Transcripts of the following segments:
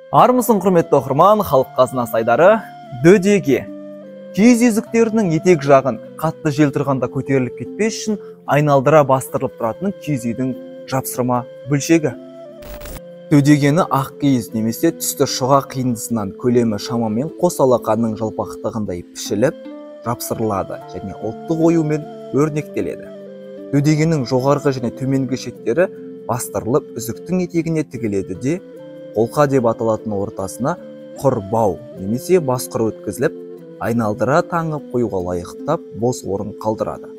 Армысың құрметті оқырман, халық қазынасы айдары дөдеге. Киіз үзіктерінің етек жағын қатты жел тұрғанда көтеріліп кетпес үшін айналдыра бастырылып тұратын киіз үйдің жапсырма бөлшегі. Дөдегені ақ киіз немесе түсті шұға қиындысынан көлемі шамамен қос алақанның жалпақтығындай пішіліп жапсырылады және ұлттық оюмен өрнектеледі. Дөдегенің жоғарғы және төменгі шеттері бастырылып үзіктің етегіне тігіледі де қолқа деп аталатын ортасына құр бау немесе басқыр өткізіліп, айналдыра таңып қоюға лайықтап бос орын қалдырады.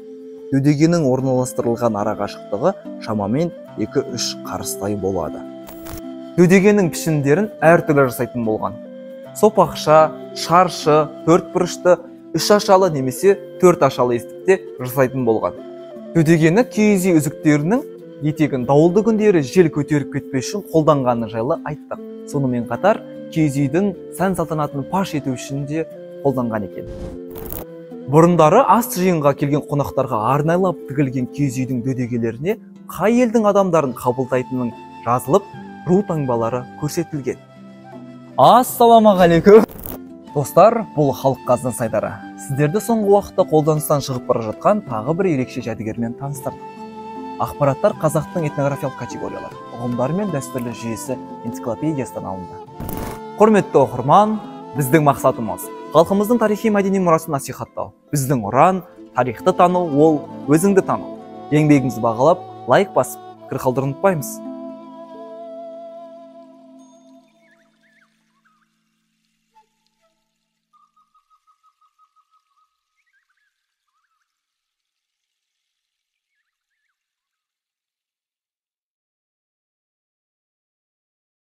Дөдегенің орналастырылған арақашықтығы шамамен 2-3 қарыстай болады. Дөдегенің пішіндерін әртүрлі жасайтын болған. Сопақша, шаршы, төртбұрышты, үш ашалы немесе төрт ашалы естікте жасайтын болған. Дөдегені киіз үй үзіктерінің етегін дауылды күндері жел көтеріп кетпес үшін қолданғаны жайлы айттық. Сонымен қатар киіз үйдің сән салтанатын паш ету үшін де қолданған екен. Бұрындары ас жиынға келген қонақтарға арнайлап тігілген киіз үйдің дөдегелеріне қай елдің адамдарын қабылдайтынын жазылып, ру таңбалары көрсетілген. Ассаламағалейкум. Достар, бұл халық қазынасы айдары. Сіздерді соңғы уақытта қолданыстан шығып бара жатқан тағы бір ерекше жәдігермен таныстырдық. Ақпараттар қазақтың этнографиялық категориялары, ұғымдары мен дәстүрлі жүйесі энциклопедиясынан алынды. Құрметті оқырман, біздің мақсатымыз халқымыздың тарихи-мәдени мұрасын насихаттау. Біздің ұран, тарихты тану, ол өзіңді тану. Еңбегімізді бағалап, лайк басып, пікір қалдыруды ұмытпаймыз.